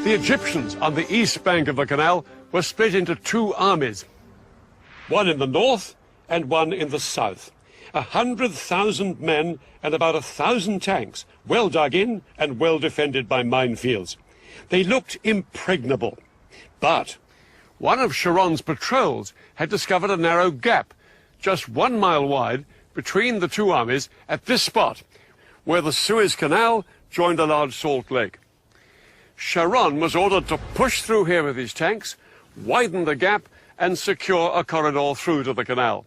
The Egyptians on the east bank of the canal were split into two armies, one in the north and one in the south. 100,000 men and about 1,000 tanks, well dug in and well defended by minefields. They looked impregnable. But one of Sharon's patrols had discovered a narrow gap, just 1 mile wide, between the two armies at this spot, where the Suez Canal joined a large salt lake. Sharon was ordered to push through here with his tanks, widen the gap, and secure a corridor through to the canal.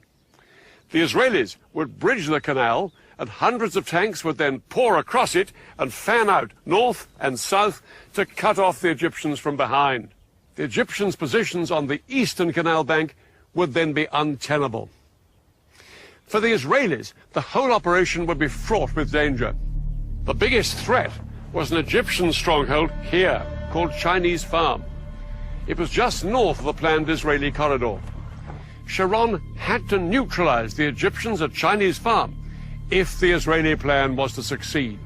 The Israelis would bridge the canal, and hundreds of tanks would then pour across it and fan out north and south to cut off the Egyptians from behind. The Egyptians' positions on the eastern canal bank would then be untenable. For the Israelis, the whole operation would be fraught with danger. The biggest threat was an Egyptian stronghold here, called Chinese Farm. It was just north of the planned Israeli corridor. Sharon had to neutralize the Egyptians at Chinese Farm if the Israeli plan was to succeed.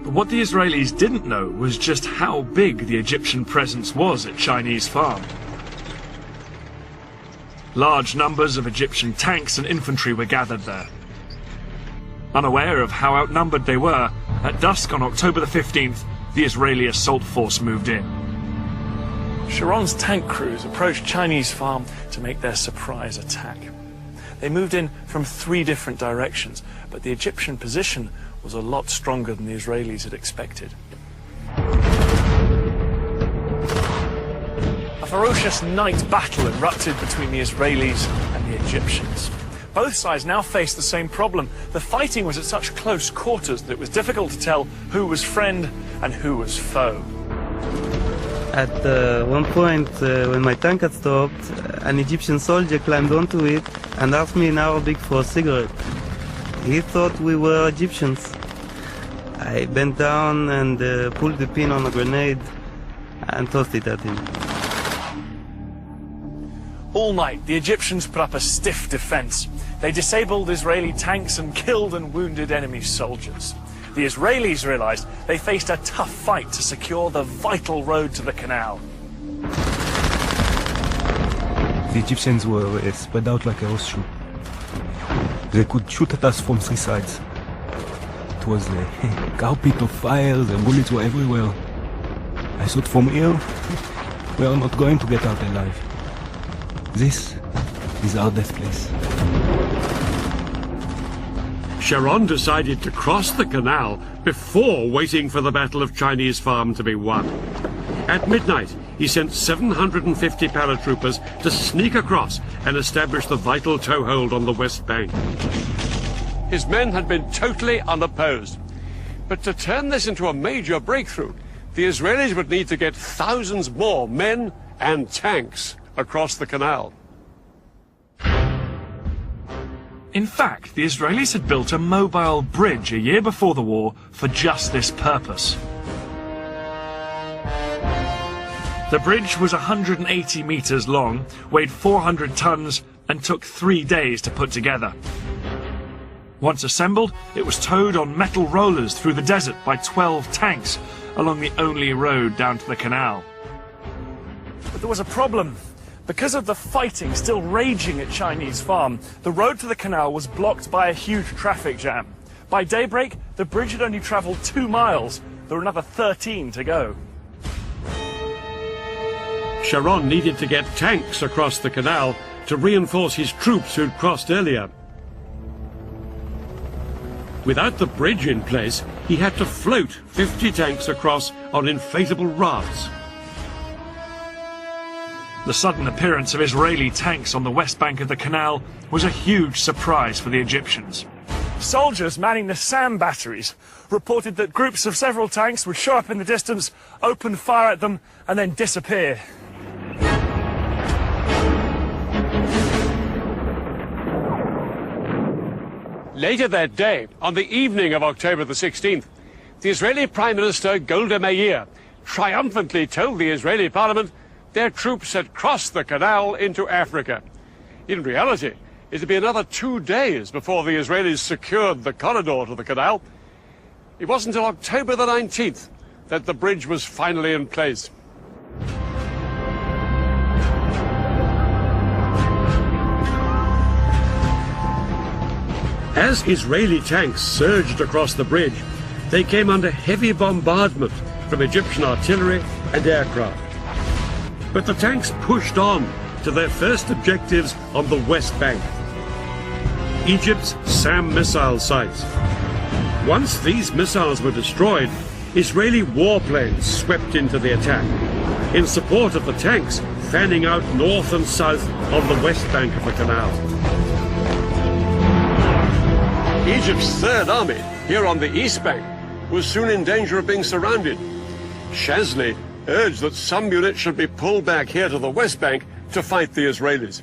But what the Israelis didn't know was just how big the Egyptian presence was at Chinese Farm. Large numbers of Egyptian tanks and infantry were gathered there. Unaware of how outnumbered they were, at dusk on October the 15th, the Israeli assault force moved in. Sharon's tank crews approached Chinese Farm to make their surprise attack. They moved in from 3 different directions, but the Egyptian position was a lot stronger than the Israelis had expected. A ferocious night battle erupted between the Israelis and the Egyptians. Both sides now faced the same problem. The fighting was at such close quarters that it was difficult to tell who was friend and who was foe. At one point, when my tank had stopped, an Egyptian soldier climbed onto it and asked me in Arabic for a cigarette. He thought we were Egyptians. I bent down and pulled the pin on a grenade and tossed it at him. All night, the Egyptians put up a stiff defense. They disabled Israeli tanks and killed and wounded enemy soldiers. The Israelis realized they faced a tough fight to secure the vital road to the canal. The Egyptians were spread out like a horseshoe. They could shoot at us from 3 sides. It was a carpet of fire, the bullets were everywhere. I thought from here, we are not going to get out alive. This is our death place. Sharon decided to cross the canal before waiting for the Battle of Chinese Farm to be won. At midnight, he sent 750 paratroopers to sneak across and establish the vital toehold on the west bank. His men had been totally unopposed. But to turn this into a major breakthrough, the Israelis would need to get thousands more men and tanks across the canal. In fact, the Israelis had built a mobile bridge a year before the war for just this purpose. The bridge was 180 meters long, weighed 400 tons, and took 3 days to put together. Once assembled, it was towed on metal rollers through the desert by 12 tanks along the only road down to the canal. But there was a problem. Because of the fighting still raging at Chinese Farm, the road to the canal was blocked by a huge traffic jam. By daybreak, the bridge had only traveled 2 miles. There were another 13 to go. Sharon needed to get tanks across the canal to reinforce his troops who'd crossed earlier. Without the bridge in place, he had to float 50 tanks across on inflatable rafts. The sudden appearance of Israeli tanks on the west bank of the canal was a huge surprise for the Egyptians. Soldiers manning the SAM batteries reported that groups of several tanks would show up in the distance, open fire at them, and then disappear. Later that day, on the evening of October the 16th, the Israeli Prime Minister Golda Meir triumphantly told the Israeli parliament their troops had crossed the canal into Africa. In reality, it would be another 2 days before the Israelis secured the corridor to the canal. It wasn't until October the 19th that the bridge was finally in place. As Israeli tanks surged across the bridge, they came under heavy bombardment from Egyptian artillery and aircraft. But the tanks pushed on to their first objectives on the West Bank, Egypt's SAM missile sites. Once these missiles were destroyed, Israeli warplanes swept into the attack in support of the tanks fanning out north and south on the west bank of the canal. Egypt's Third Army, here on the east bank, was soon in danger of being surrounded. Shazdly urged that some units should be pulled back here to the west bank to fight the Israelis.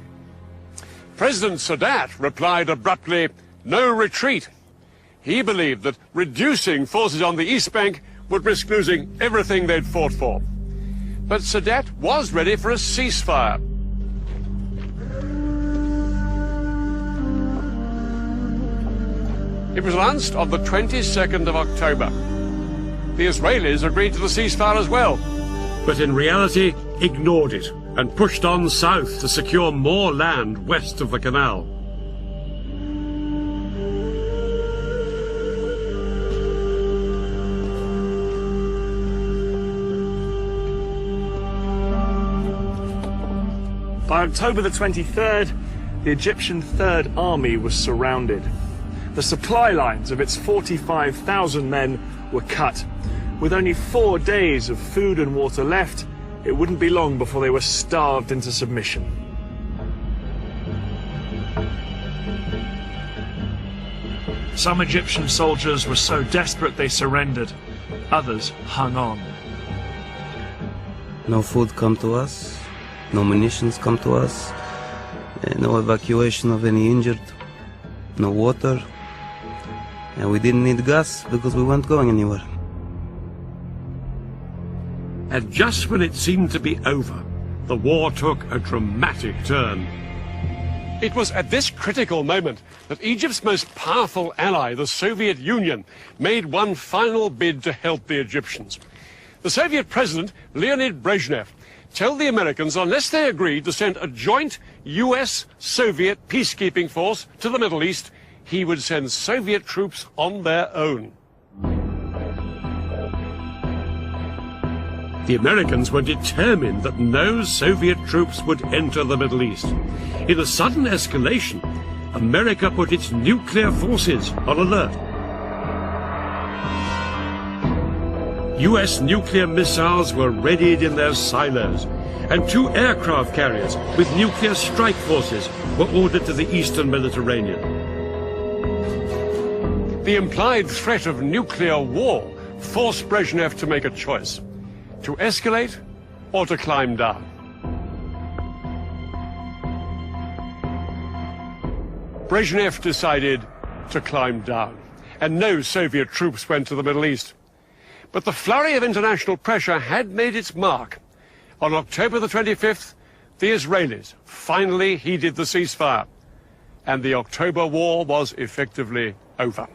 President Sadat replied abruptly, "No retreat." He believed that reducing forces on the east bank would risk losing everything they'd fought for. But Sadat was ready for a ceasefire. It was announced on the 22nd of October. The Israelis agreed to the ceasefire as well, but in reality ignored it and pushed on south to secure more land west of the canal. By October the 23rd, the Egyptian Third Army was surrounded. The supply lines of its 45,000 men were cut. With only 4 days of food and water left, it wouldn't be long before they were starved into submission. Some Egyptian soldiers were so desperate they surrendered. Others hung on. No food come to us, no munitions come to us, no evacuation of any injured, no water, and we didn't need gas because we weren't going anywhere. And just when it seemed to be over, the war took a dramatic turn. It was at this critical moment that Egypt's most powerful ally, the Soviet Union, made one final bid to help the Egyptians. The Soviet President, Leonid Brezhnev, told the Americans unless they agreed to send a joint US-Soviet peacekeeping force to the Middle East, he would send Soviet troops on their own. The Americans were determined that no Soviet troops would enter the Middle East. In a sudden escalation, America put its nuclear forces on alert. US nuclear missiles were readied in their silos, and 2 aircraft carriers with nuclear strike forces were ordered to the eastern Mediterranean. The implied threat of nuclear war forced Brezhnev to make a choice: to escalate or to climb down. Brezhnev decided to climb down, and no Soviet troops went to the Middle East. But the flurry of international pressure had made its mark. On October the 25th, the Israelis finally heeded the ceasefire, and the October war was effectively over.